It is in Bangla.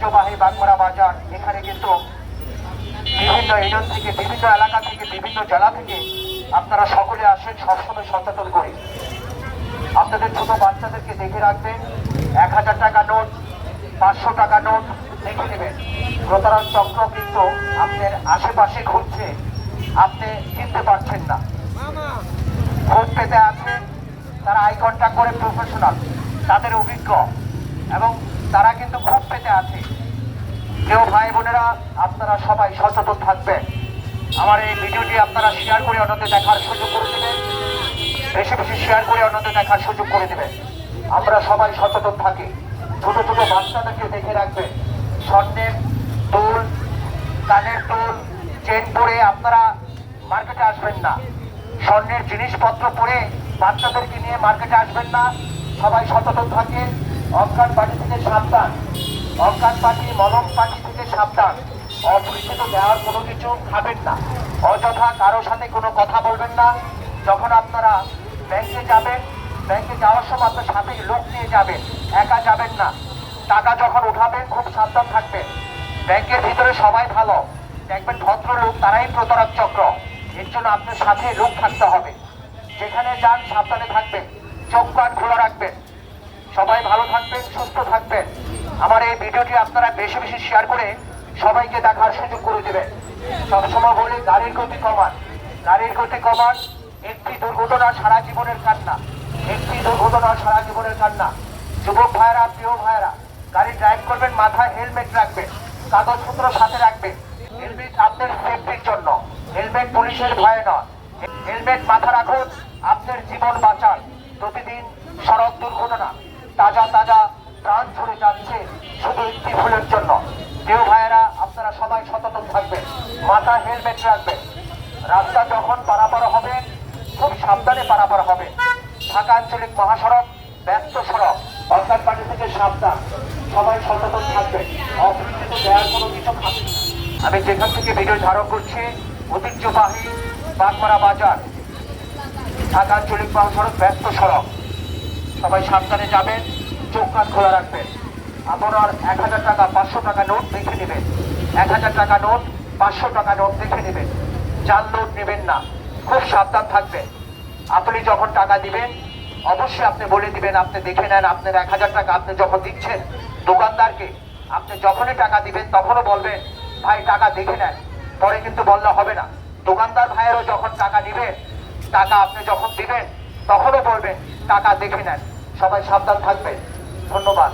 ঐতিহ্যবাহী বাগমারা বাজার। এখানে কিন্তু বিভিন্ন ইউনিয়ন থেকে, বিভিন্ন এলাকা থেকে, বিভিন্ন জেলা থেকে আপনারা সকলে আসেন, সবসময় সচেতন করি। আপনাদের ছোট বাচ্চাদেরকে দেখে রাখবেন। 1000 টাকা নোট, 500 টাকা নোট দেখে নেবেন। প্রতারক চক্র কিন্তু আপনার আশেপাশে ঘুরছে, আপনি চিনতে পারছেন না। ভোট পেতে আছেন, তারা আই কন্ট্যাক্ট করে প্রফেশনাল, তাদের অভিজ্ঞ এবং তারা কিন্তু খুব পেতে আছে। কেউ ভাই বোনেরা, আপনারা সবাই সচেতন থাকবেন। আমার এই ভিডিওটি আপনারা শেয়ার করে অন্যদের দেখার সুযোগ করে দেবেন। বেশি বেশি শেয়ার করে অন্যদের দেখার সুযোগ করে দেবেন। আমরা সবাই সচেতন থাকি। ছোট ছোট বাচ্চাদেরকে দেখে রাখবেন। স্বর্ণের দুল, কানের দুল, চেন পরে আপনারা মার্কেটে আসবেন না। স্বর্ণের জিনিসপত্র পরে বাচ্চাদেরকে নিয়ে মার্কেটে আসবেন না। সবাই সচেতন থাকে। অজ্ঞান পার্টি থেকে সাবধান, অজ্ঞান পার্টি, মলম পার্টি থেকে সাবধান। অপরিচিত দেওয়ার কোনো কিছু খাবেন না। অযথা কারোর সাথে কোনো কথা বলবেন না। যখন আপনারা ব্যাংকে যাবেন, ব্যাংকে যাওয়ার সময় আপনার সাথে লোক নিয়ে যাবেন, একা যাবেন না। টাকা যখন উঠাবেন খুব সাবধান থাকবেন। ব্যাংকের ভিতরে সবাই ভালো, দেখবেন ভদ্রলোক, তারাই প্রতারক চক্র। এর জন্য আপনার সাথে লোক থাকতে হবে। যেখানে যান সাবধানে থাকবেন, চোখ কান খোলা রাখবেন। সবাই ভালো থাকবেন, সুস্থ থাকবেন। আমার এই ভিডিওটি আপনারা বেশি বেশি শেয়ার করে সবাইকে দেখার সুযোগ করে দেবেন। সবসময় বলি, গাড়ির গতি কমান, গাড়ির গতি কমান। একটি দুর্ঘটনা সারা জীবনের কান্না, একটি দুর্ঘটনা সারা জীবনের কান্না। যুবক ভাইয়েরা, প্রিয় ভাইয়েরা, গাড়ি ড্রাইভ করবেন, মাথায় হেলমেট রাখবেন, কাগজপত্র সাথে রাখবেন। হেলমেট আপনার সেফটির জন্য, হেলমেট পুলিশের ভয়ে নয়। হেলমেট মাথা রাখুন, আপনার জীবন বাঁচান। প্রতিদিন সড়ক দুর্ঘটনা, তাজা তাজা প্রাণ ছুড়ে যাচ্ছে শুধু একটি ভুলের জন্য। প্রিয় ভাইয়েরা, আপনারা সবাই সচেতন থাকবেন, মাথায় হেলমেট রাখবেন। রাস্তা যখন পারাপার হবেন খুব সাবধানে পারাপার হবে। ঢাকা আঞ্চলিক মহাসড়ক ব্যস্ত সড়ক, অজ্ঞান পার্টি থেকে সাবধান। সবাই সচেতন থাকবেন, অপরিচিত দেওয়ার কোনো কিছু খাবেন না। আমি যেখান থেকে ভিডিও ধারণ করছি, ঐতিহ্যবাহী বাগমারা বাজার, ঢাকা আঞ্চলিক মহাসড়ক ব্যস্ত সড়ক। সবাই সাবধানে যাবেন, চোখ কান খোলা রাখবেন। আপনার 1000 টাকা, 500 টাকা নোট দেখে নেবেন। 1000 টাকা নোট, 500 টাকা নোট দেখে নেবেন। জাল নোট নেবেন না, খুব সাবধান থাকবেন। আপনি যখন টাকা দিবেন অবশ্যই আপনি বলে দিবেন, আপনি দেখে নেন। আপনার 1000 টাকা আপনি যখন দিচ্ছেন দোকানদারকে, আপনি যখনই টাকা দিবেন তখনও বলবেন, ভাই টাকা দেখে নেন। পরে কিন্তু বললে হবে না। দোকানদার ভাইয়েরও যখন টাকা নিবেন, টাকা আপনি যখন দিবেন তখনও বলবেন টাকা দেখে নেন। সবাই সাবধান থাকবেন। ধন্যবাদ।